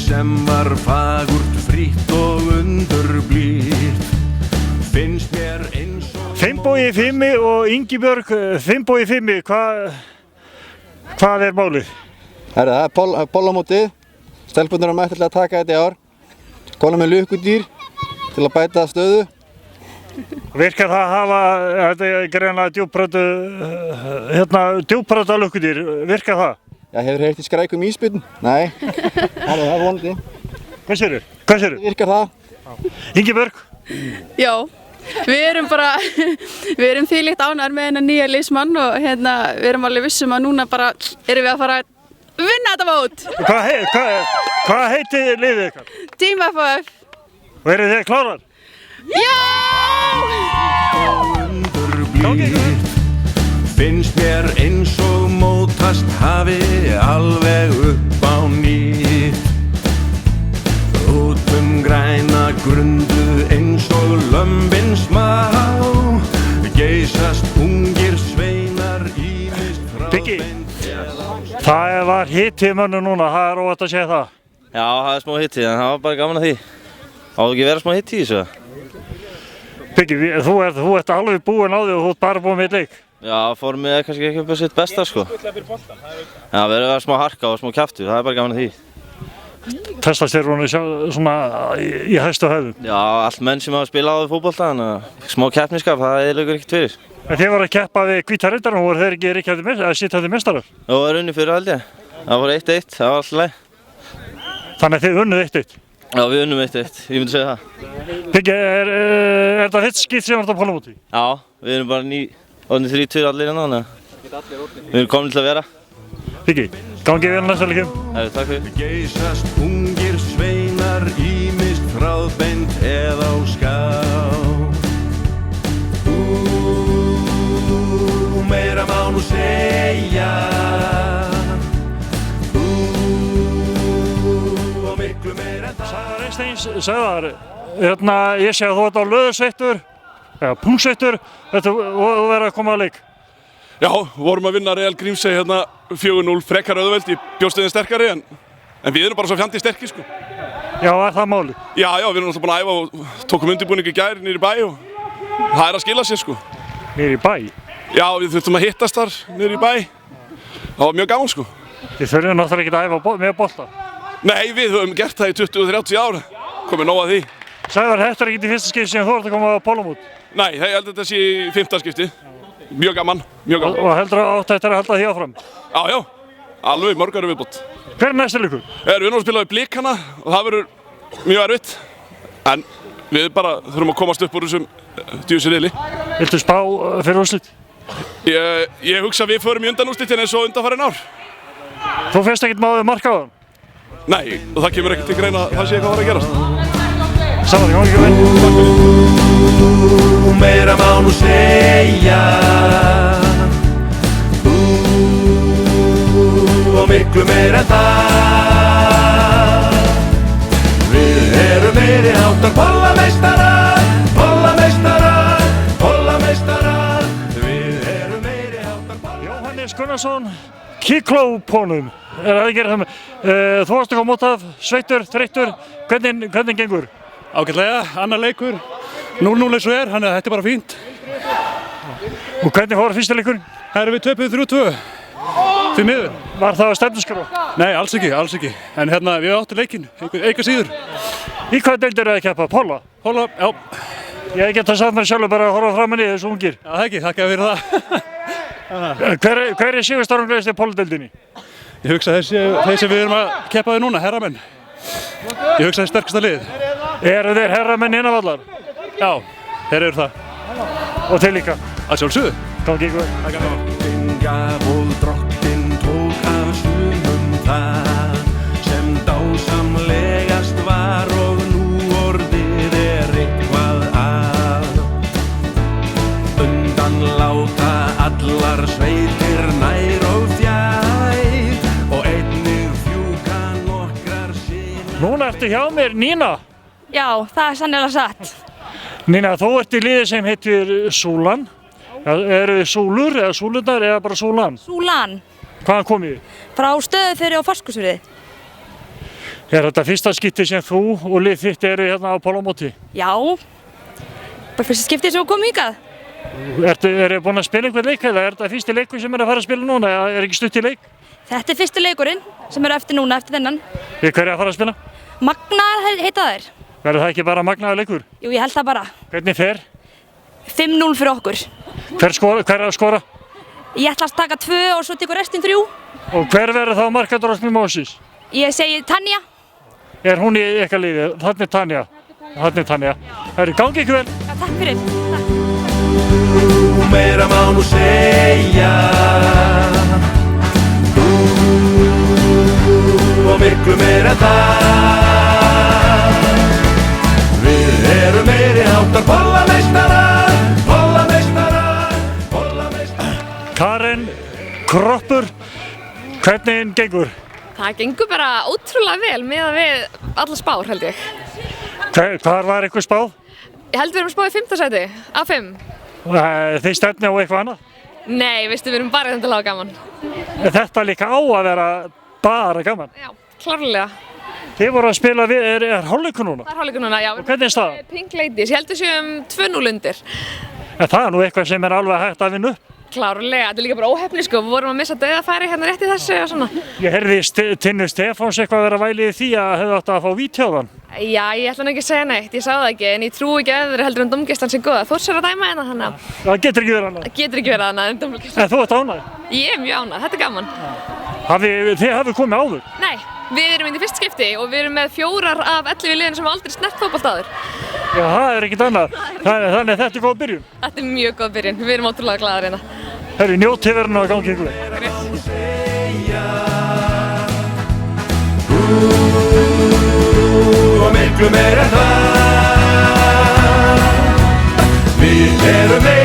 sem var fagurt, frítt og undurblítt finnst mér eins og Finnbogi Fimmi og Ingibjörg. Finnbogi Fimmi, hvað málið? Það er bollamótið. Stelpunir eru mættilega að taka þetta í ár. Komum með lukkudýr til að bæta stöðu. Virkar það að hafa, þetta er greinlega djúpbrauta lukkudýr, virkar það? Já, hefur heyrt í skrækum ísbjörn? Nei, það er vonandi. Hvað segirðu? Virkar það? Ingibjörg? Já, við erum þvílíkt ánægðir með þennan nýja liðsmann og við erum alveg vissum að núna bara erum við að fara að vinna þetta mót. Hvað heitir liðið ykkar? Team FF. Og eru þið klárar? Já! Finnst mér eins og mótast hafi alveg upp á nýtt út græna grundu eins og lömbin smá geysast ungir sveinar ýmist Biggi, það var hitt í mönnum núna, það er óvægt að segja það. Já, það er smá hitt í, en það var bara gaman að því. Á ekki vera smá hitt í þessu. Biggi, þú ert alveg búinn á því og þú ert bara búinn með leik. Já, formið er kannski ekki upp á sitt besta, sko. Já, við erum að smá harka og smá kjaftur, það er bara gaman að því. Testast þér svona í hæstu hæðum? Já, allt menn sem hafa spilað á því fótbolta, þannig að smá keppniskap, það eyðileggur ekkert fyrir. En þið voru að keppa við Hvíta Riddarann og voru þeir ekki sitthætti meistarar? Já, það var unnið fyrir held ég. Það var 1-1, það var alltaf leið. Þannig að þið unnuð 1-1? Já, við unnum 1-1, ég myndi segja það. Biggi, er þetta fyrst skipt sem þú ert á pollamóti? Já, við erum bara orðnir 30 allir hérna, þannig að við erum komin til að vera. Biggi, gangi vel næsta leikjum. Takk fyrir. geysast ungir sveinar ýmist þráðbeint eða á ská meira má nú segja og miklu meira en það Sævar Einsteins, Sævar, ég sé að þú ert á löðursveittur, eða pungsveittur, og verður að koma að leik. Já, vorum að vinna Real Grímsey hérna 4-0 frekar auðveld, ég bjóst þeim sterkari en við erum bara svo fjandi sterkir sko. Já, er það máli? Já, við erum alltaf búin að æfa og tókum undirbúning í gær niður í bæ og það er að skila sér sko. Niður í bæ? Já, við þurftum að hittast þar niður í bæ, það var mjög gaman sko. Þið þurfum náttúrulega ekki að æfa með bolta? Nei, við höfum gert það í 20-30 ára, komið nóg að því. Sævar, þetta er ekki í fyrsta skipti sem þú ert að koma á pollamót? Nei, ég held að þetta sé í 5. skipti. Mjög gaman, mjög gaman. Og heldur átt eftir að halda því áfram? Já, alveg mörg eru viðbót. Hver er næsti leikur? Við erum að spila í Blikana og það verður mjög erfitt. En við bara þurfum að komast upp úr þessum djúsi riðli. Viltu spá fyrir úrslit? Ég hugsa að við förum í undanúrslitin eins og undanfarin ár. Þú finnst ekkert máðið marka á það? Nei, og það kemur ekkert til greina að það sé eitthvað að fara að gerast. Sævar, ég ekki vel. meira má nú segja og miklu meira en það við erum meiri háttar bollameistarar við erum meiri háttar bollameistarar Jóhannes Gunnarsson, Kíklóponum, er það ekki það með? Þú varst að koma út af sveittur, þreyttur, hvernig gengur? Ágætlega, annar leikur, 0-0 eins og þannig að þetta er bara fínt. Og hvernig fór fyrsta leikurinn? Herra, við töpuðum 3-2, því miður. Var það á stefnuskrá? Nei, alls ekki. En við áttum leikinn, eitthvað síður. Í hvaða deild eru þið að keppa? Póla? Póla, já. Ég get að sagða mér sjálfur bara að horfa fram henni þessu ungir. Já, það ekki, þakka fyrir það. Hver er sigurstórunglegist í Póladeildinni? Ég hugsa þeir sem við erum að keppa við núna, herramenn. Ég hugsa þeir sterkasta lið. Eru þeir herramenn innavallar? Já, þeir eru það. Og þeir líka? Að sjálfsögðu. Gangi ykkur. Drottinn gaf og drottinn tók af sumum það sem dásamlegast var og nú orðið er eitthvað að undan láta allar sveitir nær og fjær og einnig fjúka nokkrar sinni. Núna ertu hjá mér, Nína. Já, það er sannilega satt. Nína, þú ert í liði sem heitir Súlan. Eru þið Súlur eða Súlurnar eða bara Súlan? Súlan. Hvaðan komið þið? Frá Stöðufirði og Fáskrúðsfirði. Er þetta fyrsta skipti sem þú og lið þitt eru hérna á pólómóti? Já, bara fyrsta skiptið sem við komum hingað. Eru búin að spila einhvern leik eða er þetta fyrsti leikur sem að fara að spila núna eða er ekki stutt í leik? Þetta er fyrsti leikurinn sem eru eftir núna, eftir þennan. Við hverju að fara að spila? Magnaðar heita þær. Verður það ekki bara magnaður leikur? Jú, ég held það bara. Hvernig fer? 5-0 fyrir okkur. Hver er að skora? Ég ætla að taka 2 og svo tekur restin 3. Og hver verður þá markadrottning mótsins? Ég segi Tanja. Er hún í ykkar liði? Þannig Tanja. Þannig Tanja. Það eru gangi ykkur vel. Já, takk fyrir. Takk. Meira má nú segja og miklu meira en það. Við erum meiri háttar bollameistarar, bollameistarar, bollameistarar. Karen Kroppur, hvernig gengur? Það gengur bara ótrúlega vel með alla spár held ég. Hvar var eitthvað spáð? Ég held við erum spáð í 5. sæti af 5. Þið stefni á eitthvað annað? Nei, veistu, við erum bara þetta að hafa gaman. Þetta líka á að vera bara gaman. Já, klárlega. Þið voru að spila við, er hálfleikur núna? Það er hálfleikur núna, já. Og hvernig er staðan? Pink Ladies, ég held við séum 2-0 undir. En það er nú eitthvað sem er alveg hægt að vinna upp. Klárlega, þetta er líka bara óheppni sko, við vorum að missa dauðafæri hérna rétt í þessu og svona. Ég heyrði Tinnu Stefáns eitthvað vera vælið í því að hefði átt að fá vítjóðan. Já, ég ætla nú ekki að segja neitt, ég sá það ekki, en ég trúi ekki öðru heldur en dómgæslan sé góða. Þórs er að dæma hérna þannig að... Það getur ekki verið annað. Það getur ekki verið annað en dómgæslan. En þú ert ánægð? Ég er mjög ánægð, þetta er gaman. Þið hafið komið áður? Nei, við erum inn í fyrst skipti og við erum með 4 af 11 liðin sem aldrei snert fótbolta áður. Já, það er ekkert annað. Þannig þetta er góð byrjun. Þetta er mjög góð byrjun, við erum ótrúlega glaðar hérna. Herri, njótið verðinu að gangi ykkur. Og miklu meira en það. Við erum meira